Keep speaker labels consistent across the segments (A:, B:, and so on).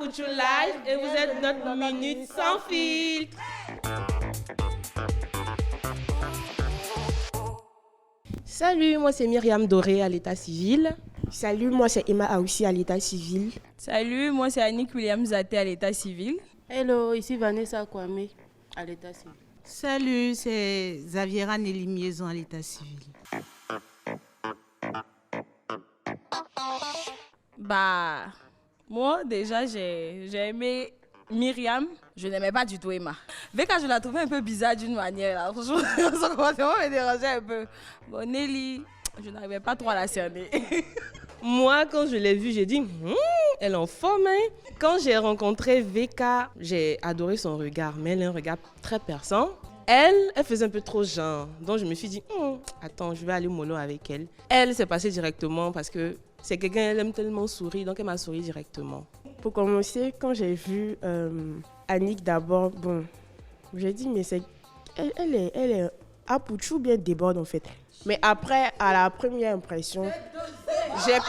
A: Apouchou Live et vous êtes notre minute sans filtre. Salut, moi c'est Myriam Doré à l'état civil.
B: Salut, moi c'est Emma Aoussi à l'état civil.
C: Salut, moi c'est Annick Williams Zaté à l'état civil.
D: Hello, ici Vanessa Kwame à l'état civil.
E: Salut, c'est Xaviera Nelly Miezon à l'état civil.
C: Bah, moi déjà j'ai aimé Myriam, je n'aimais pas du tout Emma. Veka, je la trouvais un peu bizarre d'une manière. Là. Franchement, son comportement me dérangeait un peu. Bon, Nelly, je n'arrivais pas trop à la cerner.
A: Moi, quand je l'ai vue, j'ai dit, elle est en forme. Hein? Quand j'ai rencontré Veka, j'ai adoré son regard, mais elle a un regard très perçant. Elle faisait un peu trop genre. Donc, je me suis dit, attends, je vais aller mollo avec elle. Elle s'est passée directement parce que c'est quelqu'un, elle aime tellement sourire, donc elle m'a souri directement.
B: Pour commencer, quand j'ai vu Annick d'abord, bon, j'ai dit, mais elle est Apouchou bien déborde en fait. Mais après, à la première impression, j'ai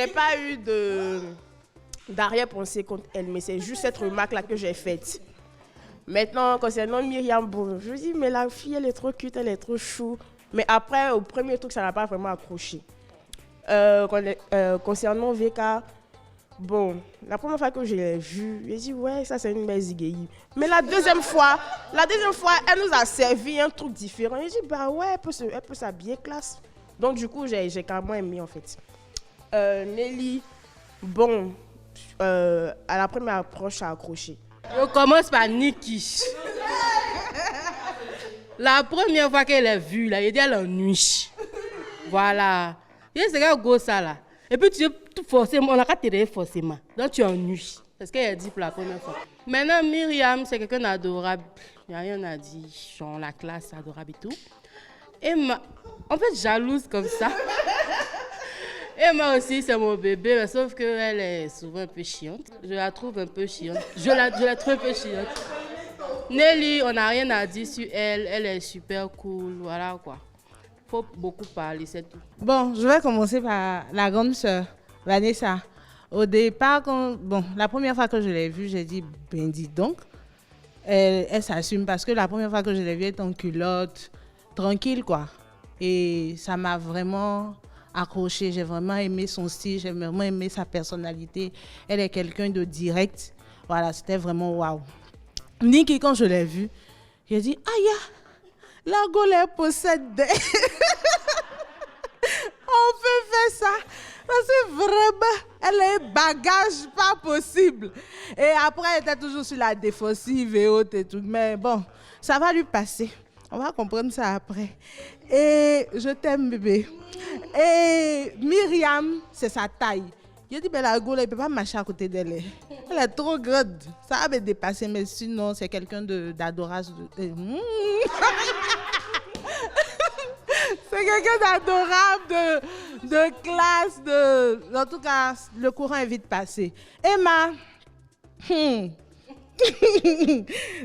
B: pas eu d'arrière-pensée contre elle, mais c'est juste cette remarque-là que j'ai faite. Maintenant, concernant Myriam, bon, je me dis, mais la fille, elle est trop cute, elle est trop chou. Mais après, au premier truc, ça n'a pas vraiment accroché. Concernant Veka, bon, la première fois que je l'ai vue, j'ai dit, ouais, ça c'est une belle zigueille. Mais la deuxième fois, elle nous a servi un truc différent. J'ai dit, bah ouais, elle peut s'habiller classe. Donc du coup, j'ai carrément aimé en fait. Nelly, bon, à la première approche, ça a accroché.
D: Je commence par Niki. La première fois qu'elle est vue, là, il dit elle ennuie. Voilà. C'est un gros ça là. Et puis tu es tout forcément, on n'a qu'à te forcément. Donc tu ennuies. C'est ce qu'elle a dit pour la première fois. Maintenant, Myriam, c'est quelqu'un d'adorable. Il n'y a rien à dire. Genre la classe, adorable et tout. Emma, en fait, jalouse comme ça. Emma aussi, c'est mon bébé, mais sauf qu'elle est souvent un peu chiante. Je la trouve un peu chiante. Je la trouve un peu chiante. Nelly, on n'a rien à dire sur elle. Elle est super cool. Voilà quoi. Faut beaucoup parler, c'est tout.
E: Bon, je vais commencer par la grande sœur, Vanessa. Au départ, la première fois que je l'ai vue, j'ai dit, ben dis donc, elle s'assume parce que la première fois que je l'ai vue, elle était en culotte, tranquille quoi. Et ça m'a vraiment accroché, j'ai vraiment aimé son style, j'ai vraiment aimé sa personnalité. Elle est quelqu'un de direct. Voilà, c'était vraiment waouh. Niki, quand je l'ai vue, j'ai dit, aïe, la Gaule possède des... On peut faire ça. Parce que vraiment, elle a un bagage pas possible. Et après, elle était toujours sur la défensive et autres et tout. Mais bon, ça va lui passer. On va comprendre ça après. Et je t'aime, bébé. Et Myriam, c'est sa taille. J'ai dit, la Gaule, elle ne peut pas marcher à côté d'elle. Elle est trop grande. Ça va me dépasser, mais sinon, c'est quelqu'un d'adorable. C'est quelqu'un d'adorable, de classe, en tout cas, le courant est vite passé. Emma,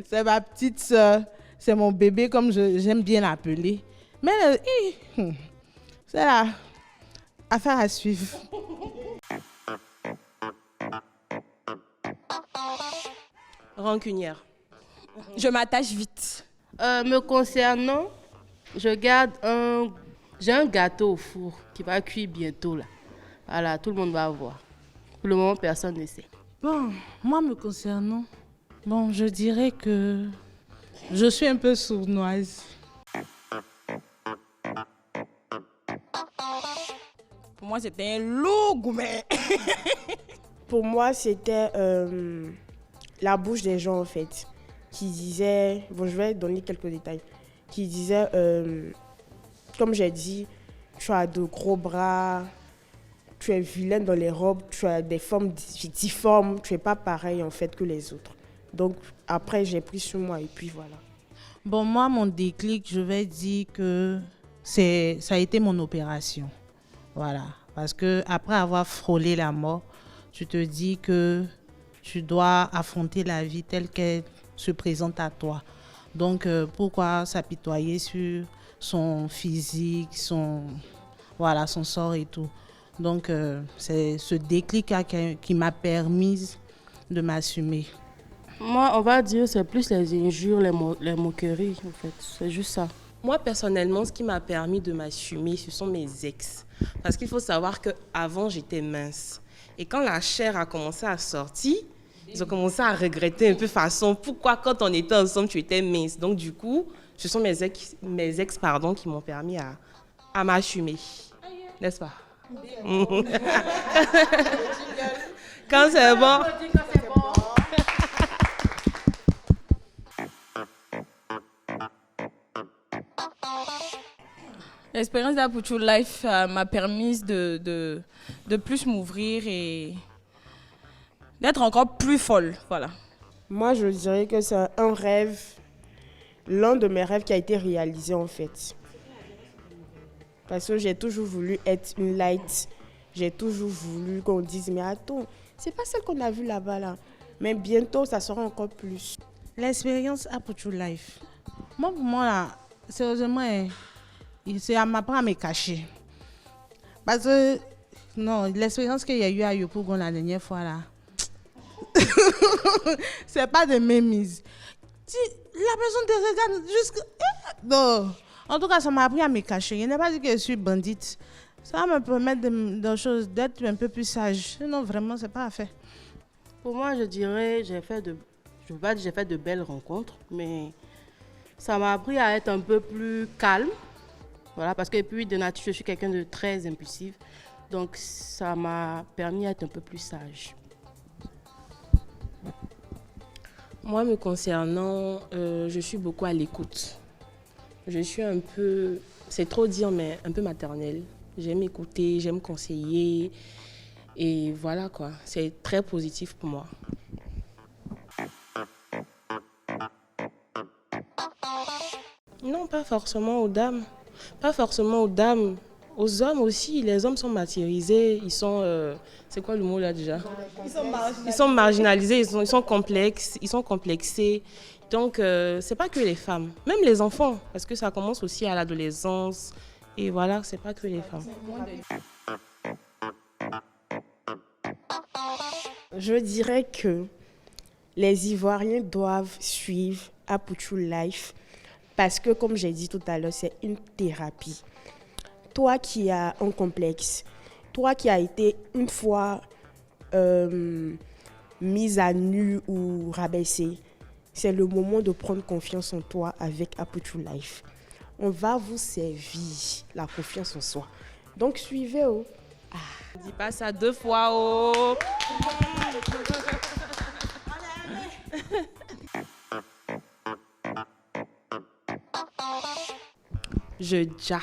E: c'est ma petite soeur, c'est mon bébé, comme j'aime bien l'appeler. Mais c'est là, affaire à suivre.
A: Rancunière.
C: Je m'attache vite.
D: Me concernant, j'ai un gâteau au four qui va cuire bientôt là. Voilà, tout le monde va voir. Pour le moment, personne ne sait.
E: Bon, moi me concernant, je dirais que je suis un peu sournoise.
C: Pour moi, c'était un lourd, mais...
B: Pour moi, c'était la bouche des gens en fait, qui disaient, bon je vais donner quelques détails, qui disaient, comme j'ai dit, tu as de gros bras, tu es vilaine dans les robes, tu as des formes difformes, tu n'es pas pareil en fait que les autres. Donc après, j'ai pris sur moi et puis voilà.
E: Bon, moi, mon déclic, je vais dire que ça a été mon opération. Voilà. Parce que après avoir frôlé la mort, tu te dis que tu dois affronter la vie telle qu'elle se présente à toi. Donc, pourquoi s'apitoyer sur son physique, son sort et tout. Donc, c'est ce déclic qui m'a permis de m'assumer.
D: Moi, on va dire c'est plus les injures, les moqueries, en fait. C'est juste ça.
A: Moi, personnellement, ce qui m'a permis de m'assumer, ce sont mes ex. Parce qu'il faut savoir qu'avant, j'étais mince. Et quand la chair a commencé à sortir, ils ont commencé à regretter un peu façon. Pourquoi, quand on était ensemble, tu étais mince? Donc, du coup, ce sont mes ex qui m'ont permis à m'assumer. N'est-ce pas? Quand c'est bon.
C: L'expérience d'Apuchu Life m'a permis de plus m'ouvrir et d'être encore plus folle. Voilà.
B: Moi, je dirais que c'est un rêve, l'un de mes rêves qui a été réalisé en fait. Parce que j'ai toujours voulu être une light. J'ai toujours voulu qu'on dise, mais attends, c'est pas celle qu'on a vue là-bas là. Mais bientôt, ça sera encore plus.
E: L'expérience Apuchu Life. Moi, pour moi, là, sérieusement, c'est à m'apprendre à me cacher. Parce que, non, l'expérience qu'il y a eu à Yopougon la dernière fois, là, c'est pas de mémise. La personne te regarde jusqu'à... Non. En tout cas, ça m'a appris à me cacher. Je n'ai pas dit que je suis bandite. Ça va me permettre d'être un peu plus sage. Sinon, vraiment, c'est pas à faire.
D: Pour moi, je dirais, je veux pas dire que j'ai fait de belles rencontres, mais ça m'a appris à être un peu plus calme. Voilà, parce que puis de nature, je suis quelqu'un de très impulsif. Donc, ça m'a permis d'être un peu plus sage.
A: Moi, me concernant, je suis beaucoup à l'écoute. Je suis un peu, c'est trop dire, mais un peu maternelle. J'aime écouter, j'aime conseiller. Et voilà quoi, c'est très positif pour moi. Non, pas forcément aux dames. Pas forcément aux dames. Aux hommes aussi, les hommes sont martyrisés, ils sont... c'est quoi le mot là déjà? Ils sont marginalisés, ils sont complexes, ils sont complexés. Donc, c'est pas que les femmes, même les enfants, parce que ça commence aussi à l'adolescence. Et voilà, c'est pas que les femmes.
B: Je dirais que les Ivoiriens doivent suivre Apuchu Life parce que, comme j'ai dit tout à l'heure, c'est une thérapie. Toi qui as un complexe, toi qui as été une fois mise à nu ou rabaissée, c'est le moment de prendre confiance en toi avec Apuchu Life. On va vous servir la confiance en soi. Donc, suivez. Oh.
A: Dis pas ça 2 fois, oh. Je ja.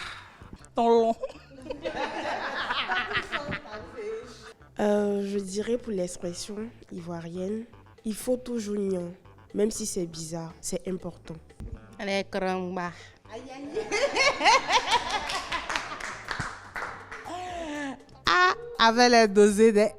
B: Je dirais pour l'expression ivoirienne, il faut toujours nier, même si c'est bizarre, c'est important.
D: Allez, cramba.
E: Ah, avec les dosés des...